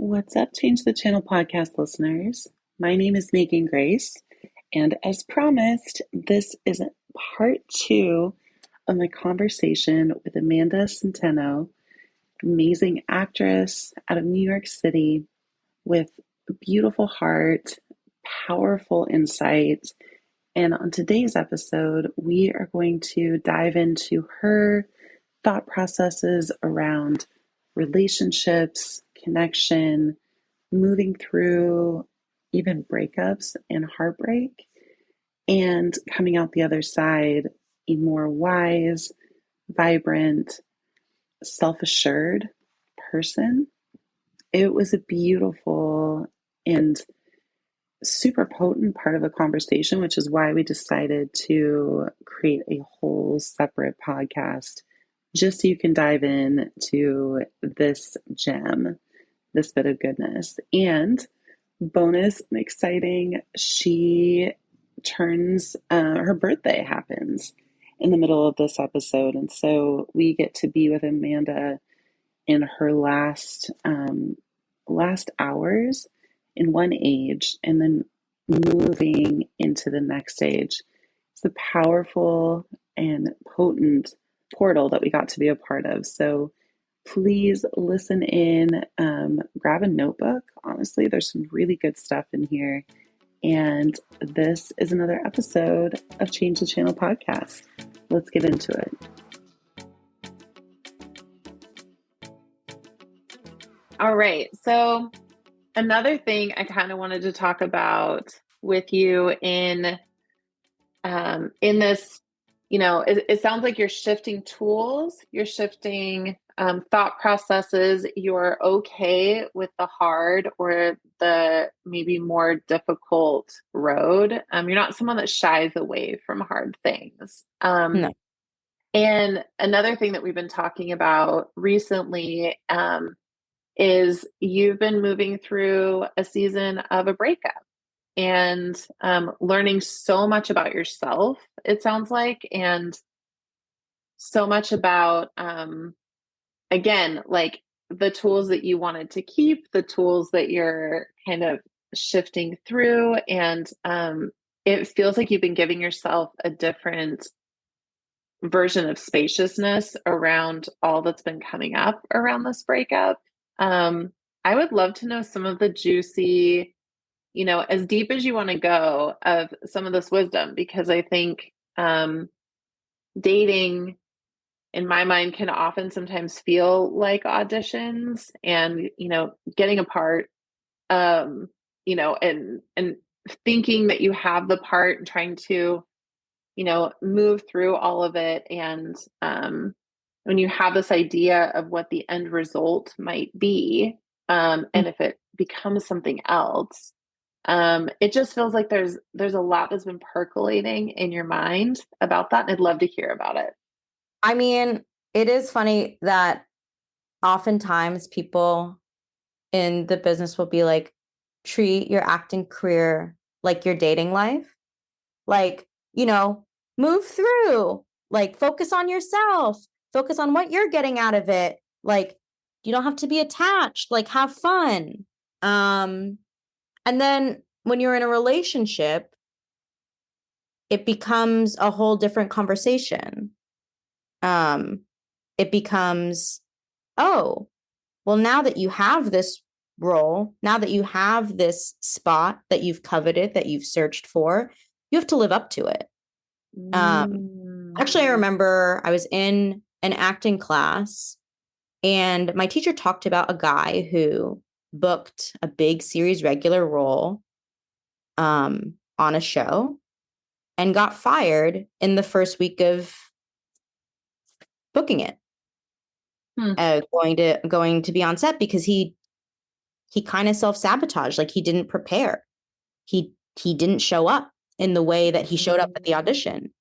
What's up, Change the Channel podcast listeners? My name is Megan Grace, and as promised, this is part two of my conversation with Amanda Centeno, amazing actress out of New York City with a beautiful heart, powerful insight. And on today's episode, we are going to dive into her thought processes around relationships, connection, moving through even breakups and heartbreak, and coming out the other side a more wise, vibrant, self-assured person. It was a beautiful and super potent part of the conversation, which is why we decided to create a whole separate podcast just so you can dive in to this gem, this bit of goodness. And bonus and exciting, she turns, her birthday happens in the middle of this episode. And so we get to be with Amanda in her last hours in one age and then moving into the next age. It's a powerful and potent portal that we got to be a part of. So please listen in, grab a notebook. Honestly, there's some really good stuff in here. And this is another episode of Change the Channel podcast. Let's get into it. All right. So another thing I kind of wanted to talk about with you in this, it sounds like you're shifting tools, you're shifting thought processes, you're okay with the hard or the maybe more difficult road. You're not someone that shies away from hard things. No. And another thing that we've been talking about recently is you've been moving through a season of a breakup and learning so much about yourself, it sounds like, and so much about, again, like the tools that you wanted to keep, the tools that you're kind of shifting through. And it feels like you've been giving yourself a different version of spaciousness around all that's been coming up around this breakup. I would love to know some of the juicy, as deep as you want to go of some of this wisdom, because I think dating in my mind can often sometimes feel like auditions and, getting apart, and thinking that you have the part and trying to, move through all of it. And when you have this idea of what the end result might be, and if it becomes something else, it just feels like there's a lot that's been percolating in your mind about that. And I'd love to hear about it. I mean, it is funny that oftentimes people in the business will be like, treat your acting career like your dating life. Like, move through, like focus on yourself, focus on what you're getting out of it. Like, you don't have to be attached, like have fun. And then when you're in a relationship, it becomes a whole different conversation. It becomes, oh, well, now that you have this role, now that you have this spot that you've coveted, that you've searched for, you have to live up to it. Actually, I remember I was in an acting class and my teacher talked about a guy who booked a big series regular role on a show and got fired in the first week of booking it. Going to be on set because he kind of self-sabotaged, like he didn't prepare. He didn't show up in the way that he showed up at the audition.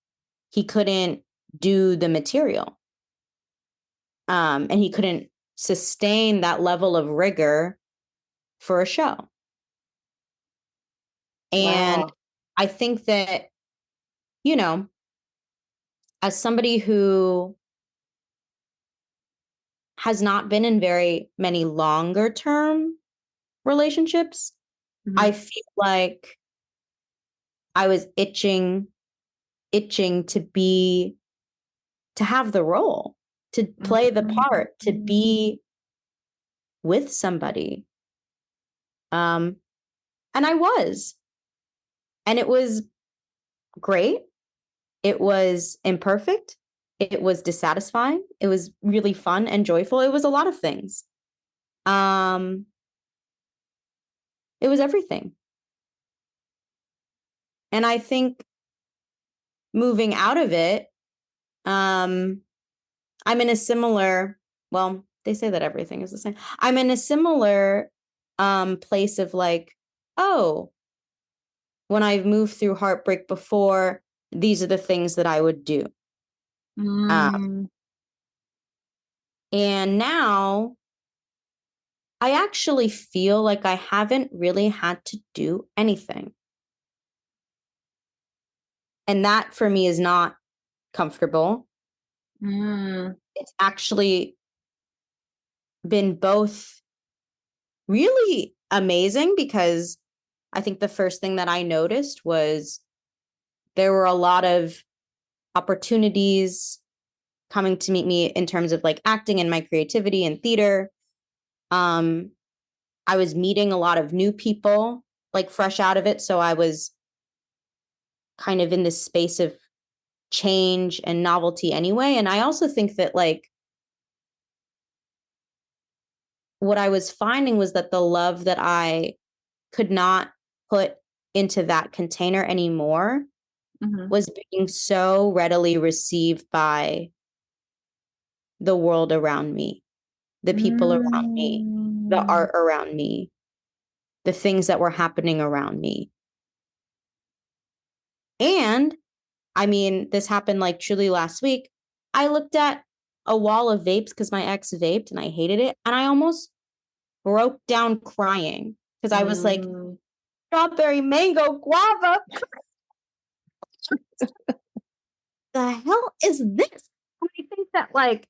He couldn't do the material. And he couldn't sustain that level of rigor for a show. And wow. I think that, as somebody who has not been in very many longer term relationships. I feel like I was itching to have the role, to play the part, to be with somebody. And I was. And it was great. It was imperfect. It was dissatisfying. It was really fun and joyful. It was a lot of things. It was everything. And I think moving out of it, I'm in a similar, well, they say that everything is the same. I'm in a similar place of like, oh, when I've moved through heartbreak before, these are the things that I would do. And now I actually feel like I haven't really had to do anything. And that for me is not comfortable. It's actually been both really amazing, because I think the first thing that I noticed was there were a lot of opportunities coming to meet me in terms of like acting and my creativity and theater. I was meeting a lot of new people, like fresh out of it. So I was kind of in this space of change and novelty anyway. And I also think that like what I was finding was that the love that I could not put into that container anymore was being so readily received by the world around me, the people around me, the art around me, the things that were happening around me. And I mean, this happened like truly last week. I looked at a wall of vapes because my ex vaped and I hated it. And I almost broke down crying because I was like, strawberry, mango, guava. The hell is this? And I think that like,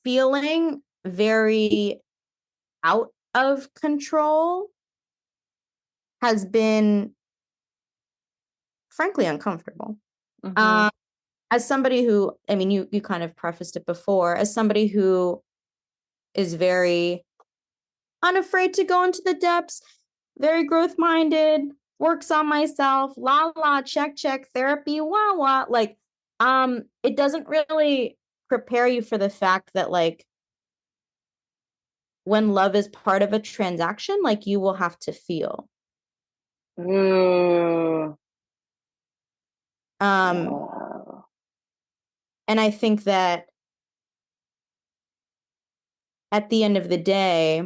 feeling very out of control has been frankly uncomfortable. As somebody who, I mean, you kind of prefaced it before, as somebody who is very unafraid to go into the depths, very growth minded, works on myself, check, therapy, like, it doesn't really prepare you for the fact that like, when love is part of a transaction, like you will have to feel. And I think that at the end of the day,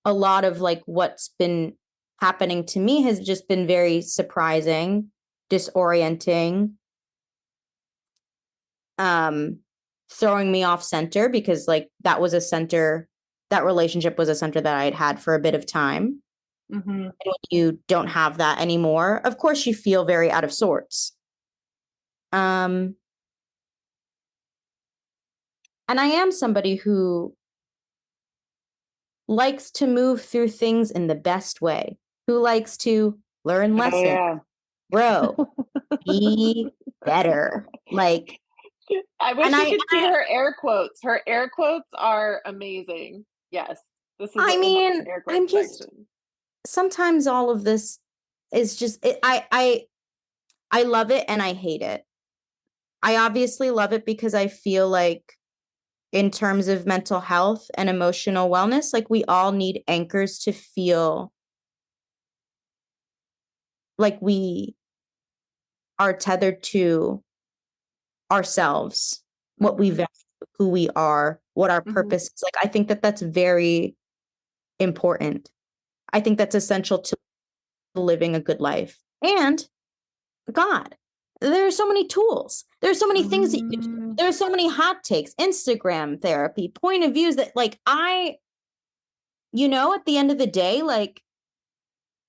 a lot of like what's been happening to me has just been very surprising, disorienting, throwing me off center, because like that relationship was a center that I had had for a bit of time. And when you don't have that anymore, of course you feel very out of sorts. And I am somebody who likes to move through things in the best way, who likes to learn lessons, grow, be better. Like, I wish you could see her air quotes. Her air quotes are amazing. Yes. This is I'm just section. Sometimes all of this is just I love it and I hate it. I obviously love it because I feel like in terms of mental health and emotional wellness, like we all need anchors to feel like we are tethered to ourselves, what we value, who we are, what our purpose is. Like, I think that that's very important. I think that's essential to living a good life. And God, there are so many tools. There are so many things that you can do. There are so many hot takes, Instagram therapy, point of views that like at the end of the day, like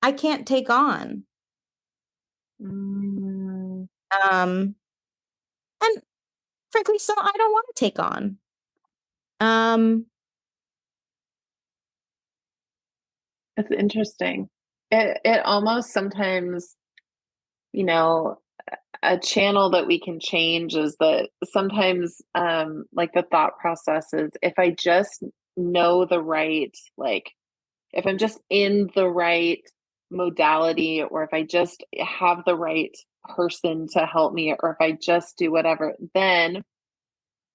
I can't take on. And frankly, so I don't want to take on. It's interesting. It almost sometimes, you know, a channel that we can change is that sometimes like the thought process is if I just know the right, like if I'm just in the right modality, or if I just have the right person to help me, or if I just do whatever, then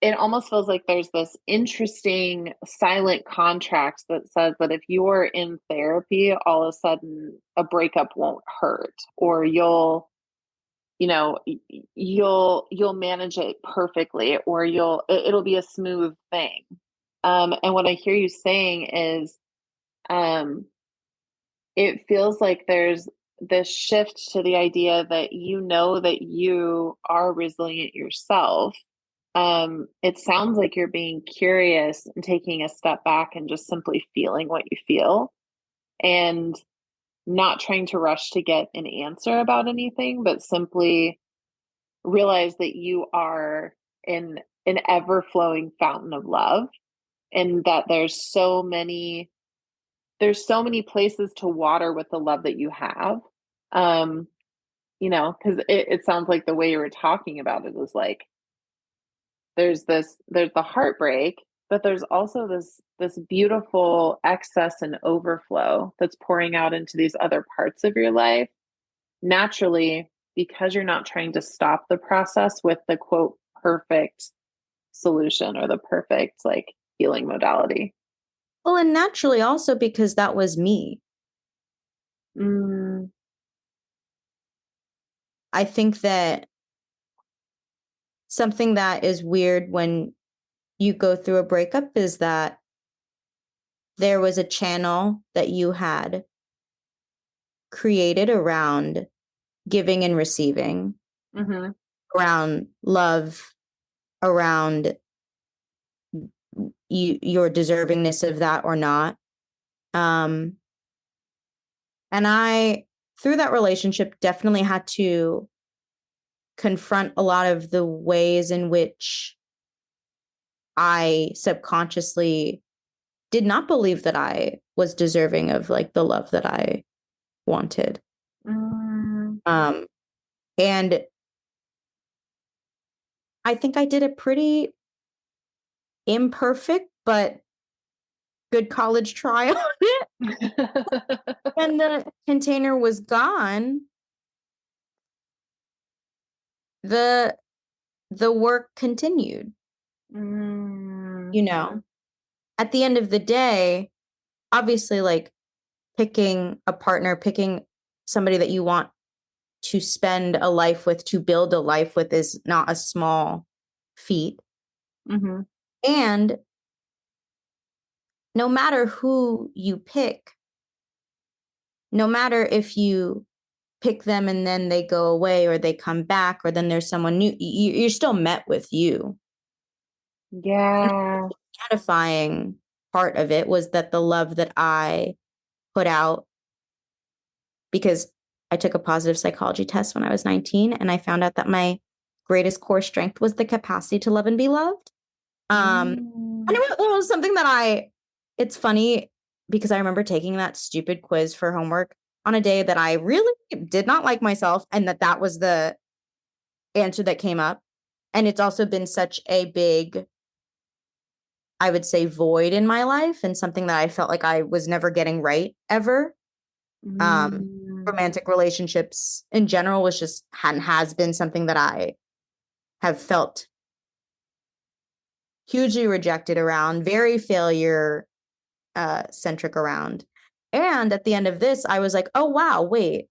it almost feels like there's this interesting silent contract that says that if you're in therapy, all of a sudden a breakup won't hurt, or you'll manage it perfectly, or it'll be a smooth thing. And what I hear you saying is, it feels like there's this shift to the idea that that you are resilient yourself. It sounds like you're being curious and taking a step back and just simply feeling what you feel, and not trying to rush to get an answer about anything, but simply realize that you are in an ever flowing fountain of love, and that there's so many places to water with the love that you have. Um, because it sounds like the way you were talking about it was like there's the heartbreak, but there's also this beautiful excess and overflow that's pouring out into these other parts of your life naturally, because you're not trying to stop the process with the quote perfect solution or the perfect like healing modality. Well, and naturally also because that was me. I think that something that is weird when you go through a breakup is that there was a channel that you had created around giving and receiving, around love, around your deservingness of that or not. And I, through that relationship, definitely had to confront a lot of the ways in which I subconsciously did not believe that I was deserving of like the love that I wanted. And I think I did a pretty imperfect but good college try on it. When the container was gone, the work continued. At the end of the day, obviously, like picking a partner, picking somebody that you want to spend a life with, to build a life with, is not a small feat. And no matter who you pick, no matter if you pick them and then they go away or they come back or then there's someone new, you're still met with you. Yeah. The gratifying part of it was that the love that I put out, because I took a positive psychology test when I was 19 and I found out that my greatest core strength was the capacity to love and be loved. And it was something that it's funny because I remember taking that stupid quiz for homework on a day that I really did not like myself, and that was the answer that came up. And it's also been such a big, I would say, void in my life, and something that I felt like I was never getting right ever. Romantic relationships in general has been something that I have felt hugely rejected around, very failure centric around. And at the end of this, I was like, oh, wow, wait,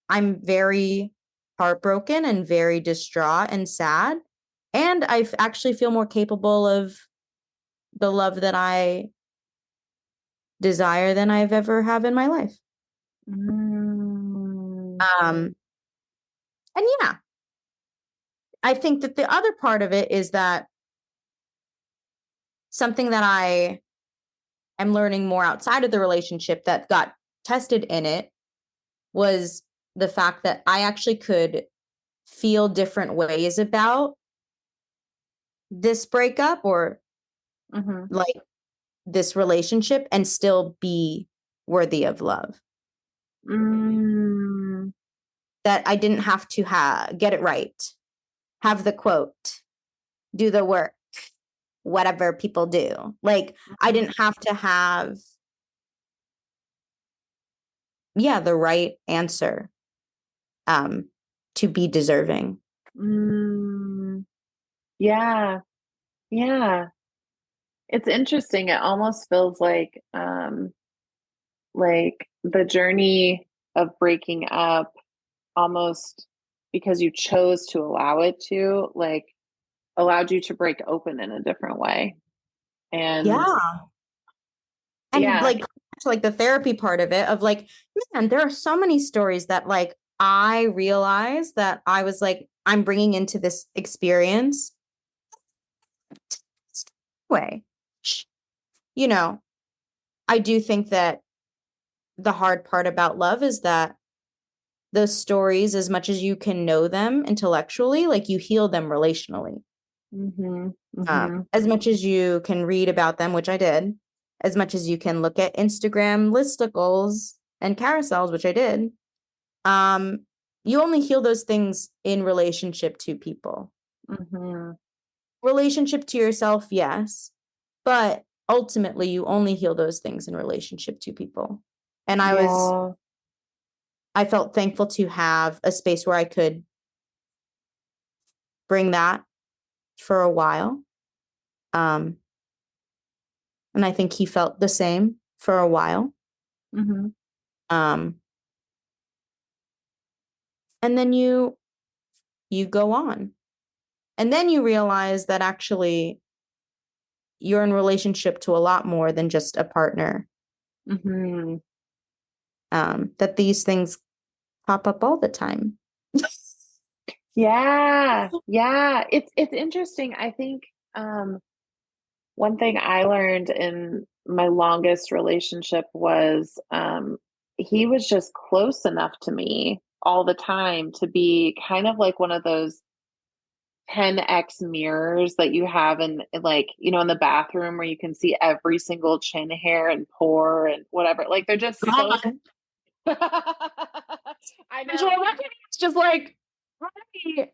I'm very heartbroken and very distraught and sad. And I actually feel more capable of the love that I desire than I've ever have in my life. And yeah, I think that the other part of it is that something that I am learning more outside of the relationship that got tested in it was the fact that I actually could feel different ways about this breakup or like this relationship and still be worthy of love. That I didn't have to get it right, have the quote, do the work, whatever people do. Like I didn't have to have, the right answer to be deserving. Yeah. Yeah. It's interesting. It almost feels like the journey of breaking up, almost because you chose to allow it to, like, allowed you to break open in a different way. And like the therapy part of it, of like, man, there are so many stories that like I realized that I was like, I'm bringing into this experience way. You know, I do think that the hard part about love is that those stories, as much as you can know them intellectually, like you heal them relationally. As much as you can read about them, which I did, as much as you can look at Instagram listicles and carousels, which I did, you only heal those things in relationship to people. Relationship to yourself, yes, but ultimately you only heal those things in relationship to people. And I felt thankful to have a space where I could bring that for a while. And I think he felt the same for a while. And then you go on. And then you realize that actually you're in relationship to a lot more than just a partner. That these things pop up all the time. Yeah. It's interesting. I think one thing I learned in my longest relationship was he was just close enough to me all the time to be kind of like one of those 10x mirrors that you have in like, in the bathroom where you can see every single chin hair and pore and whatever. Like they're just so I know. It's just like, I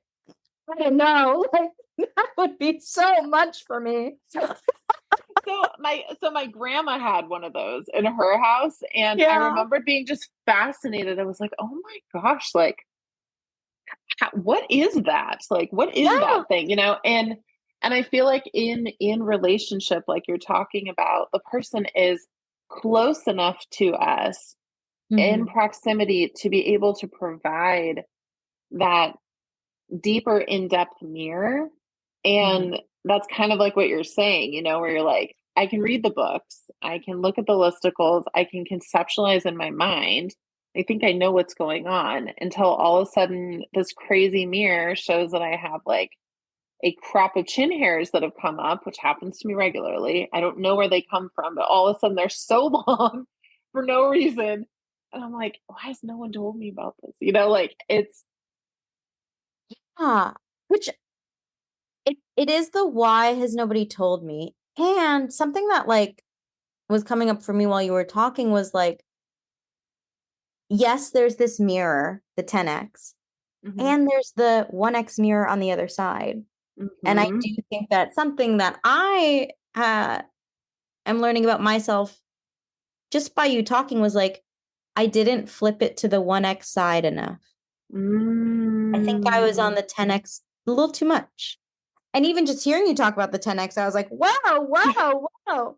don't know. Like, that would be so much for me. So my grandma had one of those in her house, and I remember being just fascinated. I was like, oh my gosh, like what is that? Like what is that thing? And I feel like in relationship, like you're talking about, the person is close enough to us in proximity to be able to provide that deeper in-depth mirror. And that's kind of like what you're saying, where you're like, I can read the books, I can look at the listicles, I can conceptualize in my mind, I think I know what's going on, until all of a sudden this crazy mirror shows that I have like a crop of chin hairs that have come up, which happens to me regularly. I don't know where they come from, but all of a sudden they're so long for no reason. And I'm like, why has no one told me about this? Like it's which it is the why has nobody told me. And something that like was coming up for me while you were talking was like, yes, there's this mirror, the 10x, and there's the 1x mirror on the other side. And I do think that something that I am learning about myself just by you talking was like, I didn't flip it to the 1x side enough. I think I was on the 10x a little too much. And even just hearing you talk about the 10x, I was like, wow.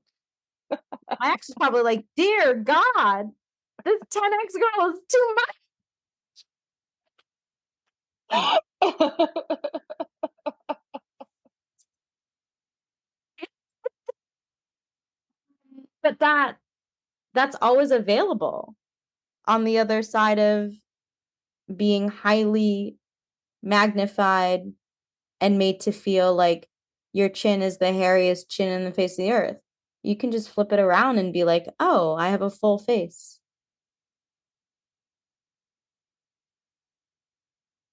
My ex is probably like, dear God, this 10x girl is too much. But that's always available on the other side of being highly magnified and made to feel like your chin is the hairiest chin in the face of the earth. You can just flip it around and be like, oh, I have a full face.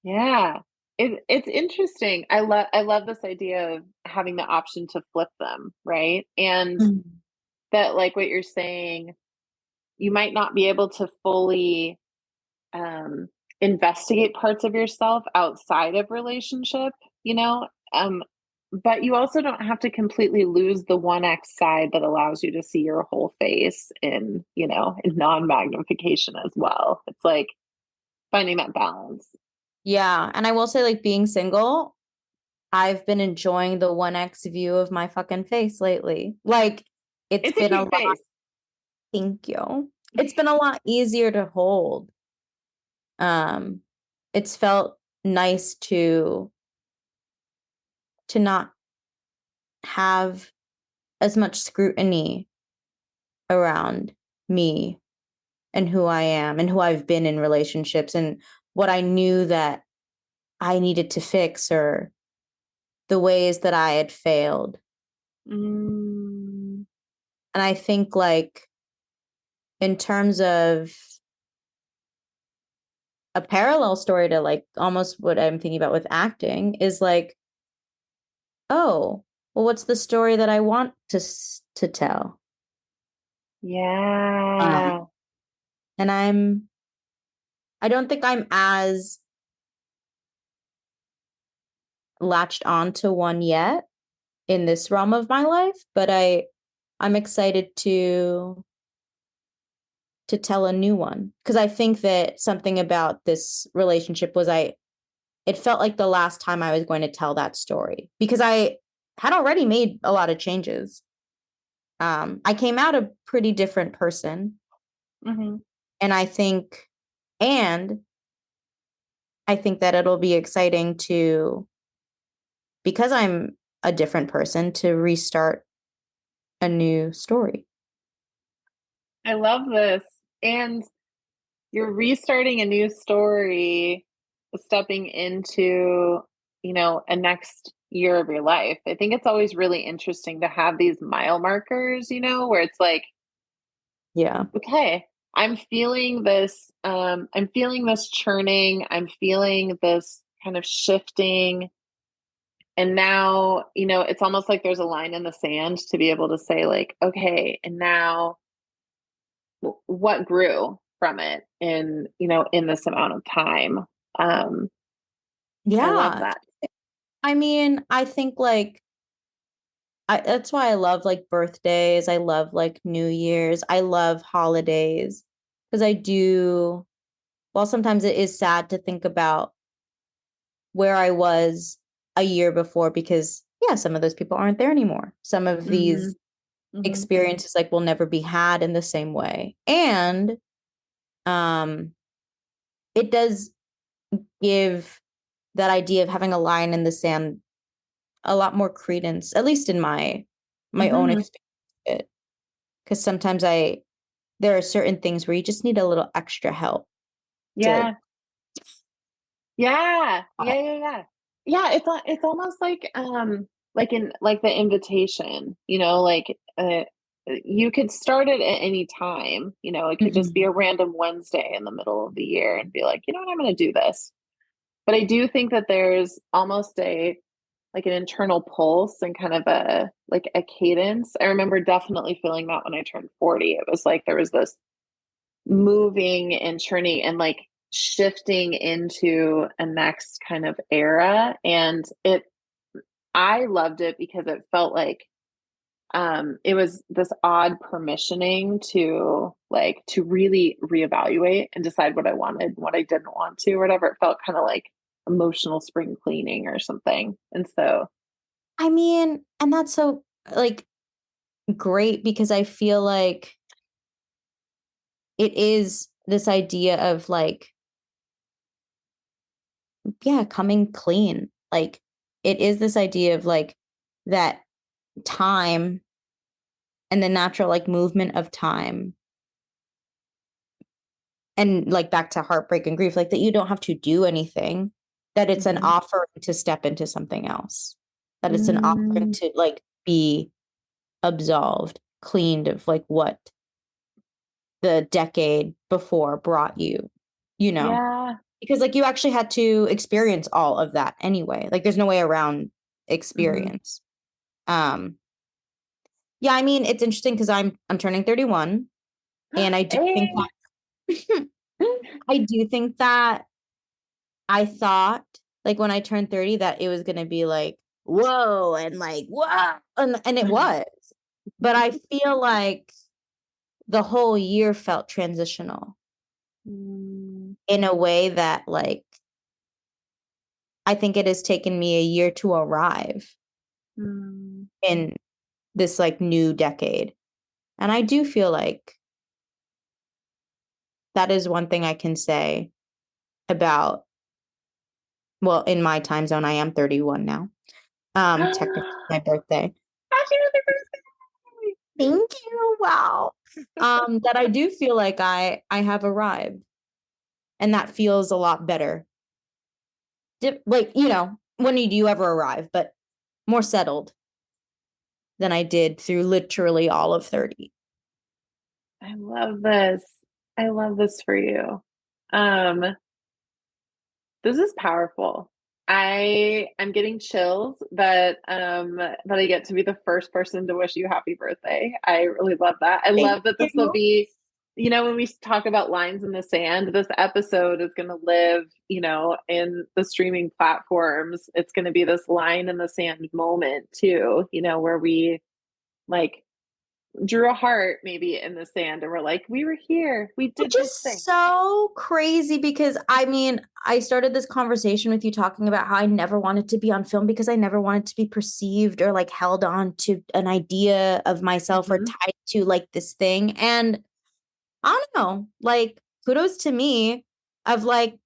Yeah. It's interesting. I love this idea of having the option to flip them, right? And that, like what you're saying, you might not be able to fully um, investigate parts of yourself outside of relationship, you know, but you also don't have to completely lose the 1x side that allows you to see your whole face in non-magnification as well. It's like finding that balance. Yeah. And I will say, like, being single, I've been enjoying the 1x view of my fucking face lately. Like, it's It's a been a cute lot. face. Thank you. It's been a lot easier to hold. It's felt nice to not have as much scrutiny around me and who I am and who I've been in relationships and what I knew that I needed to fix, or the ways that I had failed. Mm. And I think, like, in terms of a parallel story to, like, almost what I'm thinking about with acting is like, oh, well, what's the story that I want to tell? Yeah. And I don't think I'm as latched onto one yet in this realm of my life, but I'm excited to tell a new one, because I think that something about this relationship was it felt like the last time I was going to tell that story, because I had already made a lot of changes. I came out a pretty different person. Mm-hmm. And and I think that it'll be exciting to, because I'm a different person, to restart a new story. I love this. And you're restarting a new story, stepping into, a next year of your life. I think it's always really interesting to have these mile markers, where it's like, Yeah. okay, I'm feeling this churning, I'm feeling this kind of shifting. And now, it's almost like there's a line in the sand to be able to say, like, okay, and now what grew from it in this amount of time. I love Yeah. that. I mean, I think, like, that's why I love, like, birthdays. I love, like, New Year's. I love holidays, because well, sometimes it is sad to think about where I was a year before, because yeah, some of those people aren't there anymore. Some of Mm-hmm. these Mm-hmm. experiences, like, will never be had in the same way. And um it does give that idea of having a line in the sand a lot more credence, at least in my own Mm-hmm. experience. Because sometimes there are certain things where you just need a little extra help to. Yeah. Yeah. Yeah. Yeah. Yeah. Yeah. It's almost like in like the invitation, like you could start it at any time. It could just be Mhm. a random Wednesday in the middle of the year and be like, you know what, I'm going to do this. But I do think that there's almost like an internal pulse and kind of a cadence. I remember definitely feeling that when I turned 40. It was like there was this moving and churning and like shifting into a next kind of era. And I loved it because it felt like it was this odd permissioning to really reevaluate and decide what I wanted, what I didn't want to, or whatever. It felt kind of like emotional spring cleaning or something. And so, I mean, and that's so, like, great, because I feel like it is this idea of, like, yeah, coming clean. Like, it is this idea of, like, that time and the natural, like, movement of time, and, like, back to heartbreak and grief, like, that you don't have to do anything, that it's an mhm. offering to step into something else, that it's an offering Mm, to, like, be absolved, cleaned of, like, what the decade before brought you, you know? yeah. because like you actually had to experience all of that anyway. Like there's no way around experience. Yeah, I mean, it's interesting because I'm turning 31, and I do think that I do think that I thought like when I turned 30 that it was gonna be like, whoa, and like, whoa, and it was. But I feel like the whole year felt transitional in a way that like I think it has taken me a year to arrive in this like new decade. And I do feel like that is one thing I can say about, well, in my time zone, I am 31 now. Technically my birthday. Happy birthday! Thank you. Wow. That I do feel like I have arrived, and that feels a lot better. Like, you know, when do you ever arrive, but more settled than I did through literally all of 30. I love this. I love this for you. This is powerful. I'm getting chills that I get to be the first person to wish you happy birthday. I really love that. I love that this will be, you know, when we talk about lines in the sand, this episode is going to live, you know, in the streaming platforms. It's going to be this line in the sand moment too, you know, where we like drew a heart maybe in the sand and we're like, we were here, we did Which this is thing. so crazy because I mean, I started this conversation with you talking about how I never wanted to be on film because I never wanted to be perceived or like held on to an idea of myself or tied to like this thing. And I don't know, like kudos to me of like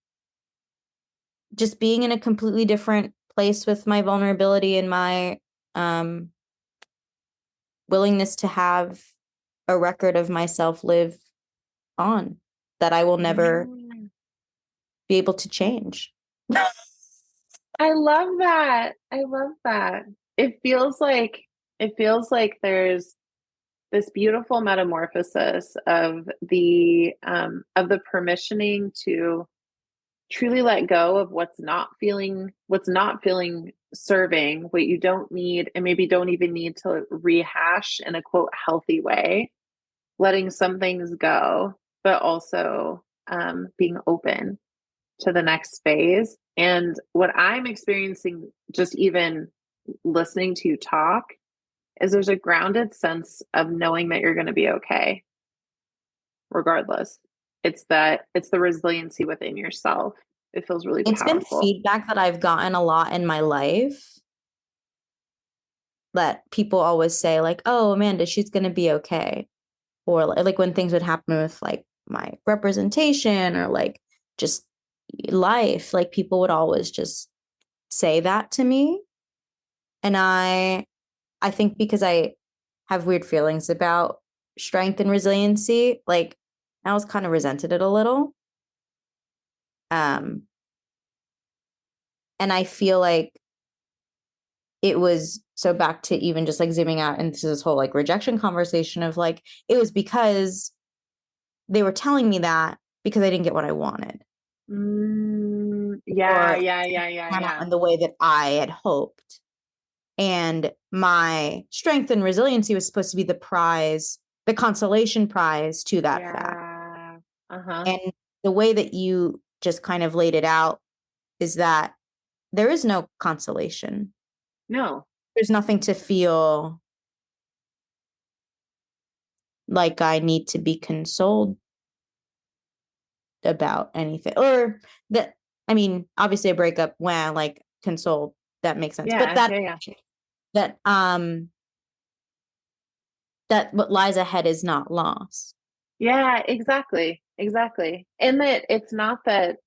just being in a completely different place with my vulnerability and my willingness to have a record of myself live on that I will never be able to change. I love that. I love that. It feels like there's this beautiful metamorphosis of the permissioning to truly let go of what's not feeling serving, what you don't need and maybe don't even need to rehash in a quote healthy way, letting some things go, but also being open to the next phase. And what I'm experiencing, just even listening to you talk, is there's a grounded sense of knowing that you're going to be okay, regardless. It's the resiliency within yourself. It feels really It's powerful. been feedback that I've gotten a lot in my life that people always say like, oh, Amanda, she's going to be okay. Or like when things would happen with like my representation or like just life, like people would always just say that to me. And I think because I have weird feelings about strength and resiliency, like I was kind of resented it a little. And I feel like it was so back to even just like zooming out into this whole like rejection conversation of like, it was because they were telling me that because I didn't get what I wanted. Yeah. In the way that I had hoped. And my strength and resiliency was supposed to be the prize, the consolation prize to that fact. And the way that you just kind of laid it out is that there is no consolation. No. There's nothing to feel like I need to be consoled about anything. Or that, I mean, obviously a breakup, when like consoled, that makes sense. Yeah, but that what lies ahead is not loss. Yeah, exactly. And that it's not that.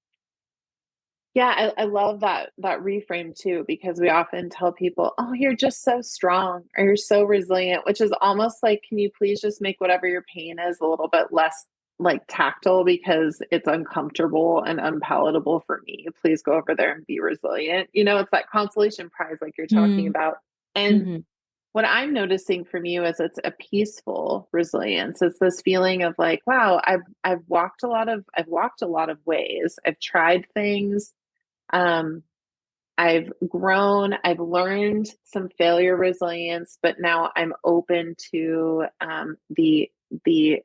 Yeah, I love that reframe too, because we often tell people, oh, you're just so strong or you're so resilient, which is almost like, can you please just make whatever your pain is a little bit less like tactile because it's uncomfortable and unpalatable for me. Please go over there and be resilient. You know, it's that consolation prize like you're talking about. And what I'm noticing from you is it's a peaceful resilience. It's this feeling of like, wow, I've walked a lot of ways. I've tried things. Um, I've grown, I've learned some failure resilience, but now I'm open to the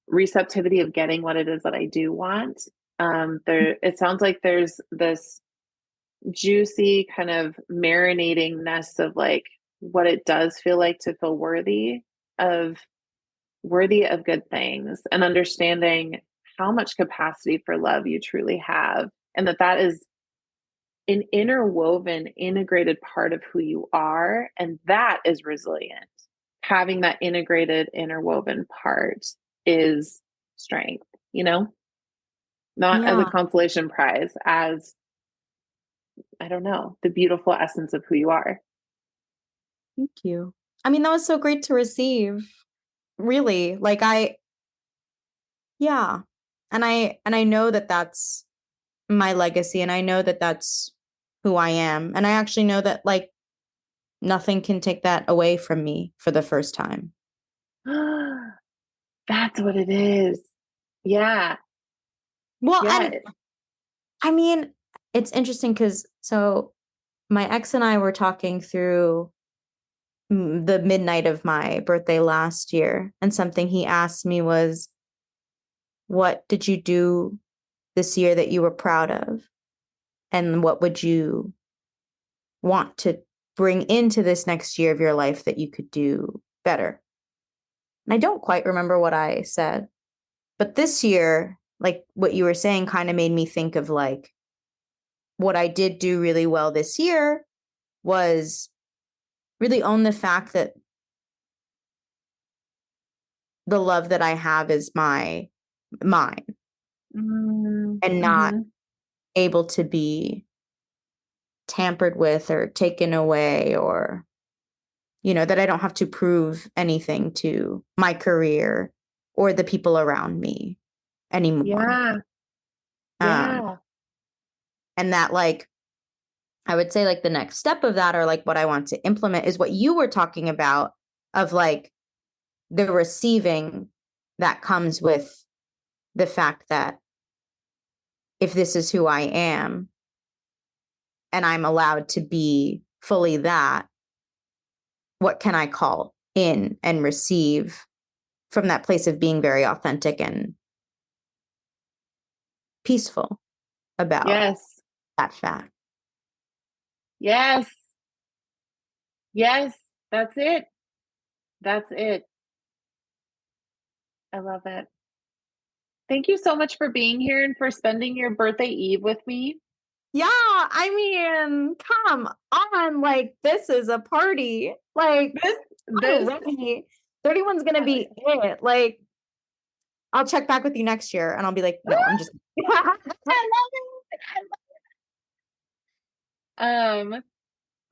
receptivity of getting what it is that I do want. It sounds like there's this juicy kind of marinatingness of like what it does feel like to feel of worthy of good things, and understanding how much capacity for love you truly have, and that is an interwoven, integrated part of who you are. And that is resilient. Having that integrated, interwoven part is strength, not as a Yeah. consolation prize, as, I don't know, the beautiful essence of who you are. Thank you. I mean, that was so great to receive. Really. Yeah. And I know that that's my legacy, and I know that that's who I am. And I actually know that like nothing can take that away from me for the first time. That's what it is. Yeah. Well, Yeah. and I mean, it's interesting because so my ex and I were talking through the midnight of my birthday last year, and something he asked me was, what did you do this year that you were proud of? And what would you want to bring into this next year of your life that you could do better? And I don't quite remember what I said, but this year, like what you were saying, kind of made me think of like what I did do really well this year was really own the fact that the love that I have is mine Mm-hmm. and not able to be tampered with or taken away, or that I don't have to prove anything to my career or the people around me anymore. Yeah. Yeah. And that like I would say like the next step of that, or like what I want to implement, is what you were talking about, of like the receiving that comes with the fact that if this is who I am and I'm allowed to be fully that, what can I call in and receive from that place of being very authentic and peaceful about Yes. that fact? Yes. Yes. That's it. That's it. I love it. Thank you so much for being here and for spending your birthday eve with me. Yeah, I mean, come on, like this is a party. Like I'm ready. 31's gonna be it. Like I'll check back with you next year and I'll be like, no, I'm just I love it.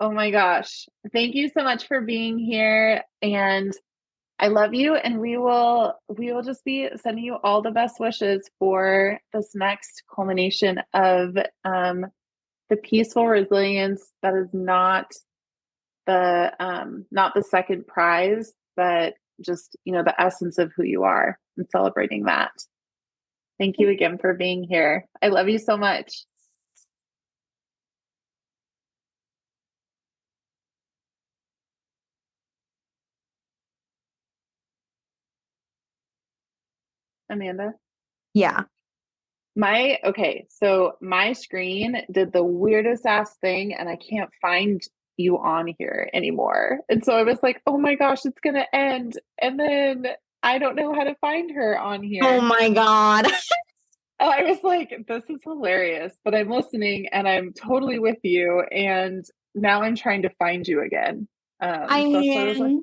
Oh my gosh. Thank you so much for being here, and I love you, and we will just be sending you all the best wishes for this next culmination of the peaceful resilience that is not the second prize, but just the essence of who you are, and celebrating that. Thank you again for being here. I love you so much. Amanda? yeah. So my screen did the weirdest ass thing, and I can't find you on here anymore. And so I was like, oh my gosh, it's gonna end. And then I don't know how to find her on here. Oh my God. I was like, this is hilarious, but I'm listening and I'm totally with you. And now I'm trying to find you again. I So mean, I was like,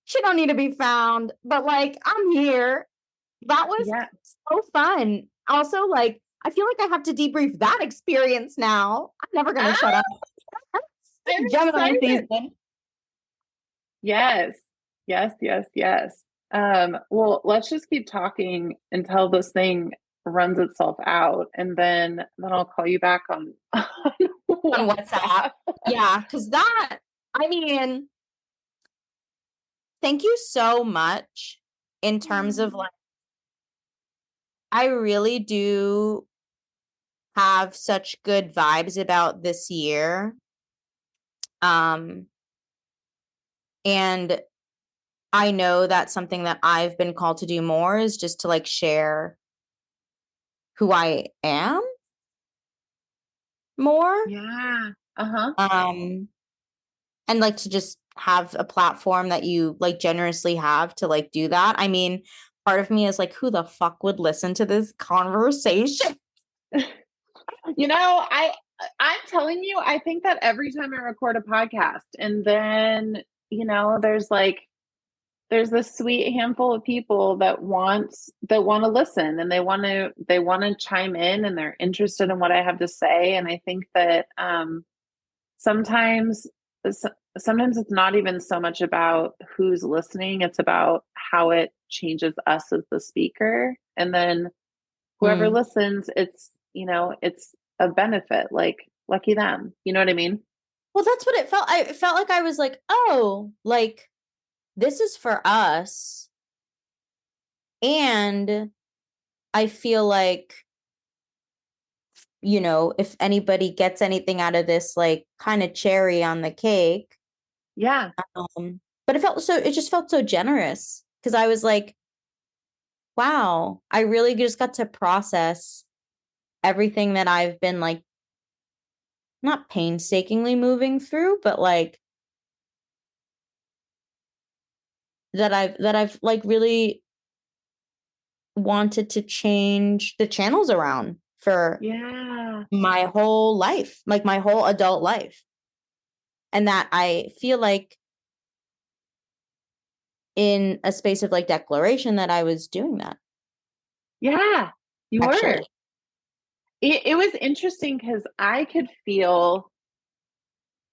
she don't need to be found, but like I'm here. That was yeah. so fun. Also, like I feel like I have to debrief that experience now. I'm never gonna shut up. I'm Gemini excited. season. Yes. Yes, yes, yes. Well, let's just keep talking until this thing runs itself out, and then I'll call you back on On WhatsApp. Yeah, because that, I mean, thank you so much in terms of like, I really do have such good vibes about this year. And I know that's something that I've been called to do more is just to like share who I am more. Yeah. Uh-huh. And like to just have a platform that you like generously have to like do that. I mean, part of me is like, who the fuck would listen to this conversation? I'm telling you, I think that every time I record a podcast, and then, there's this sweet handful of people that want to listen, and they want to chime in, and they're interested in what I have to say. And I think that sometimes sometimes it's not even so much about who's listening, it's about how it changes us as the speaker. And then whoever listens, it's a benefit, like lucky them. You know what I mean? Well, that's what it felt. It felt like I was like, oh, like this is for us. And I feel like, if anybody gets anything out of this, like kind of cherry on the cake. Yeah. But it just felt so generous because I was like, wow, I really just got to process everything that I've been like, not painstakingly moving through, but like that I've like really wanted to change the channels around for my whole life, like my whole adult life. And that I feel like in a space of like declaration that I was doing that. Yeah, you were. It was interesting because I could feel,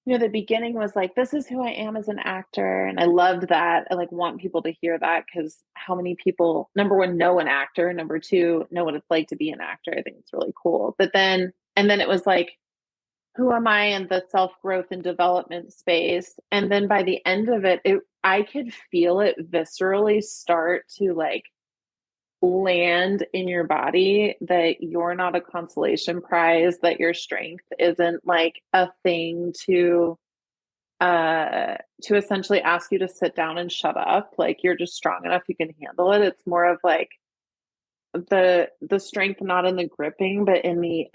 the beginning was like, this is who I am as an actor. And I loved that. I like want people to hear that because how many people, number one, know an actor, number two, know what it's like to be an actor. I think it's really cool. And then it was like, who am I in the self-growth and development space? And then by the end of it, I could feel it viscerally start to like land in your body that you're not a consolation prize, that your strength isn't like a thing to essentially ask you to sit down and shut up. Like you're just strong enough, you can handle it. It's more of like the strength not in the gripping, but in the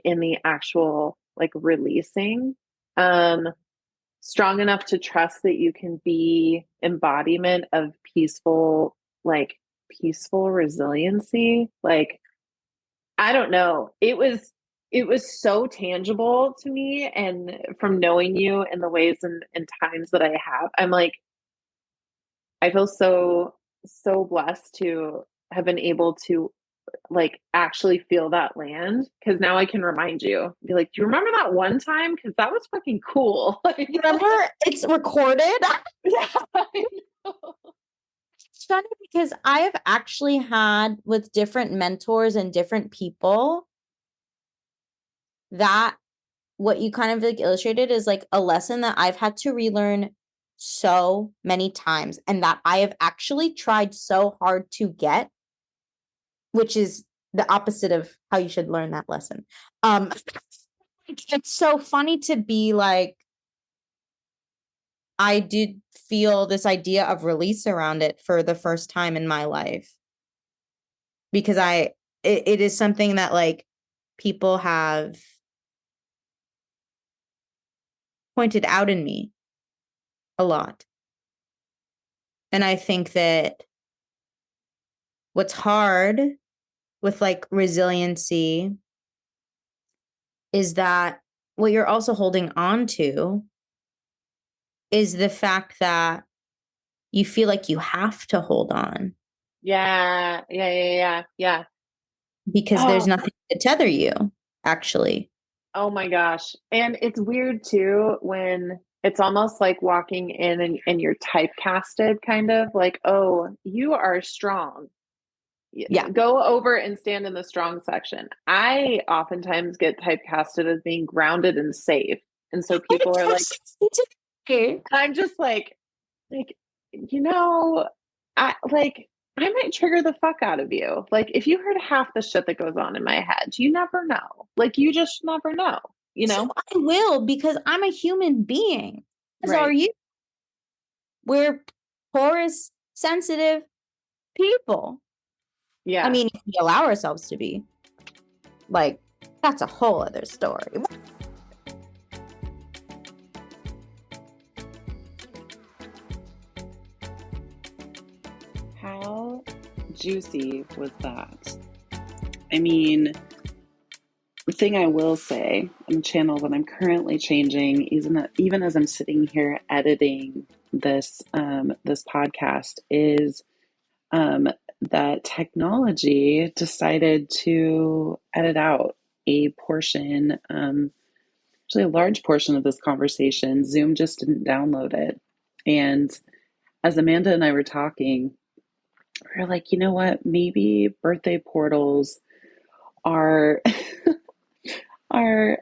in the actual like releasing. Strong enough to trust that you can be embodiment of peaceful resiliency. Like, I don't know. It was so tangible to me. And from knowing you in the ways and times that I have, I'm like, I feel so, so blessed to have been able to like actually feel that land. Cause now I can remind you, be like, do you remember that one time? Cause that was fucking cool. Remember it's recorded? Yeah, I know. It's funny because I have actually had with different mentors and different people that what you kind of like illustrated is like a lesson that I've had to relearn so many times and that I have actually tried so hard to get, which is the opposite of how you should learn that lesson. It's so funny to be like, I did feel this idea of release around it for the first time in my life because it is something that like people have pointed out in me a lot. And I think that what's hard with like resiliency is that what you're also holding on to is the fact that you feel like you have to hold on. Yeah. Because there's nothing to tether you, actually. Oh my gosh. And it's weird too when it's almost like walking in and you're typecasted, kind of like, oh, you are strong. Yeah. Go over and stand in the strong section. I oftentimes get typecasted as being grounded and safe. And so people are like, I'm just like, I might trigger the fuck out of you. Like, if you heard half the shit that goes on in my head, you never know. Like, you just never know, So I will, because I'm a human being. As are Right. you. We're porous, sensitive people. Yeah. I mean, if we allow ourselves to be, like, that's a whole other story. How juicy was that? I mean, the thing I will say on the channel that I'm currently changing, even as I'm sitting here editing this this podcast, is that technology decided to edit out a portion, actually a large portion of this conversation. Zoom just didn't download it. And as Amanda and I were talking, we were like, you know what? Maybe birthday portals are are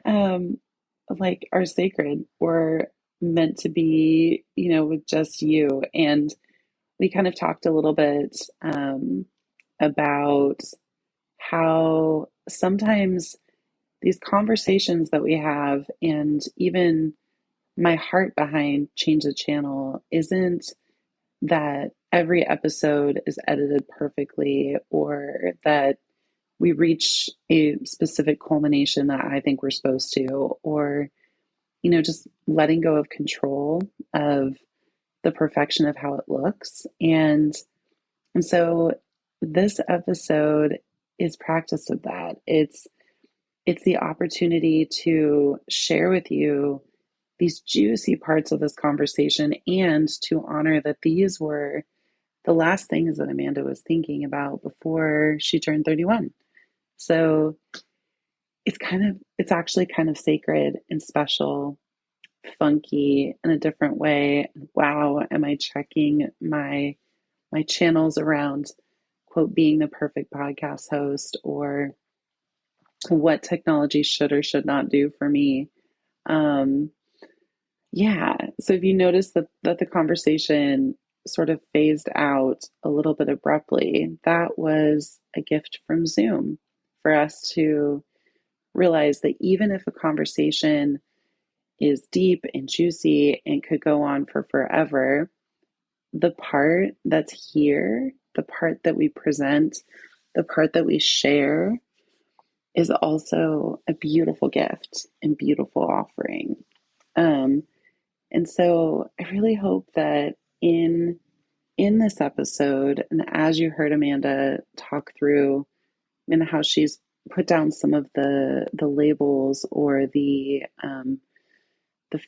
are sacred, or meant to be, with just you. And we kind of talked a little bit about how sometimes these conversations that we have, and even my heart behind Change the Channel, isn't that every episode is edited perfectly, or that we reach a specific culmination that I think we're supposed to, or, just letting go of control of the perfection of how it looks. And so this episode is practice of that. It's the opportunity to share with you these juicy parts of this conversation, and to honor that these were the last things that Amanda was thinking about before she turned 31. So it's actually kind of sacred and special, funky in a different way. Wow, am I checking my channels around, quote, being the perfect podcast host, or what technology should or should not do for me. Yeah. So if you notice that the conversation sort of phased out a little bit abruptly, that was a gift from Zoom for us to realize that even if a conversation is deep and juicy and could go on for forever, the part that's here, the part that we present, the part that we share, is also a beautiful gift and beautiful offering. And so I really hope that in this episode, and as you heard Amanda talk through and how she's put down some of the labels, or the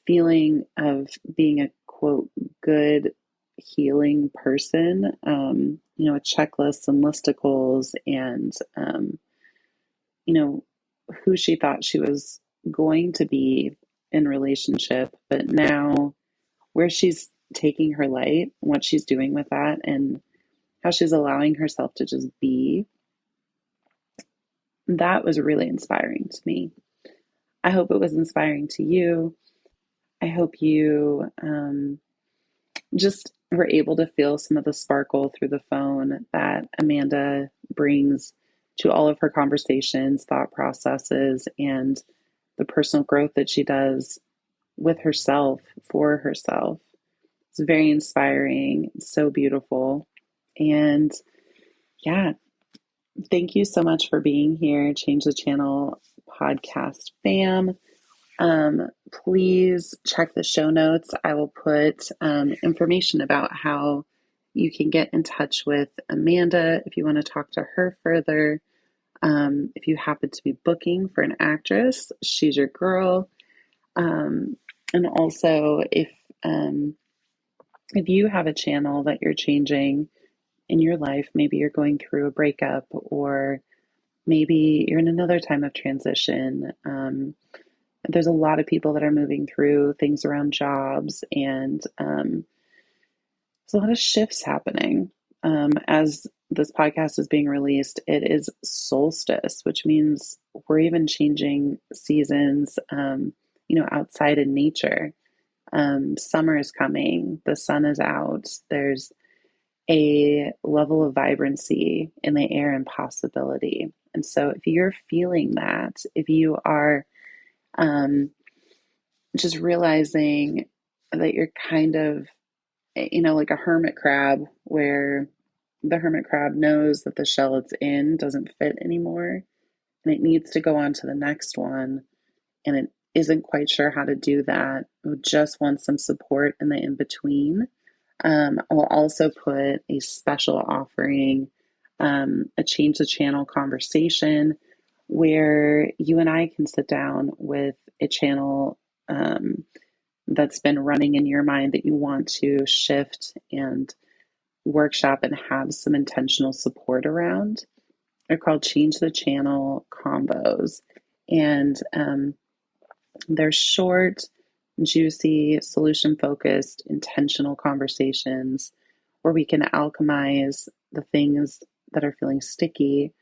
feeling of being a, quote, good healing person, with checklists and listicles, and who she thought she was going to be in relationship, but now where she's taking her light, what she's doing with that, and how she's allowing herself to just be. That was really inspiring to me. I hope it was inspiring to you. I hope you just were able to feel some of the sparkle through the phone that Amanda brings to all of her conversations, thought processes, and the personal growth that she does with herself, for herself. It's very inspiring, so beautiful. And yeah, thank you so much for being here, Change the Channel Podcast Fam. Please check the show notes. I will put information about how you can get in touch with Amanda if you want to talk to her further. If you happen to be booking for an actress, she's your girl. And also, if you have a channel that you're changing in your life, maybe you're going through a breakup, or maybe you're in another time of transition. There's a lot of people that are moving through things around jobs, and there's a lot of shifts happening. As this podcast is being released, it is solstice, which means we're even changing seasons, outside in nature. Summer is coming, the sun is out, there's a level of vibrancy in the air and possibility. And so if you're feeling that, if you are just realizing that you're kind of, like a hermit crab, where the hermit crab knows that the shell it's in doesn't fit anymore and it needs to go on to the next one, and it isn't quite sure how to do that, it just wants some support in the in between. I'll also put a special offering, a change the channel conversation, where you and I can sit down with a channel that's been running in your mind that you want to shift and workshop and have some intentional support around. They're called Change the Channel combos. And they're short, juicy, solution-focused, intentional conversations where we can alchemize the things that are feeling sticky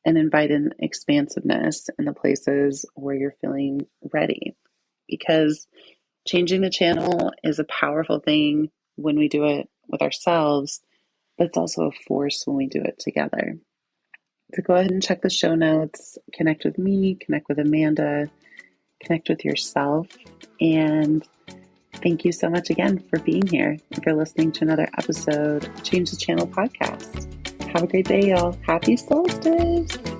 and invite in expansiveness in the places where you're feeling ready. Because changing the channel is a powerful thing when we do it with ourselves, but it's also a force when we do it together. So go ahead and check the show notes, connect with me, connect with Amanda, connect with yourself, and thank you so much again for being here and for listening to another episode of Change the Channel podcast. Have a great day, y'all. Happy solstice!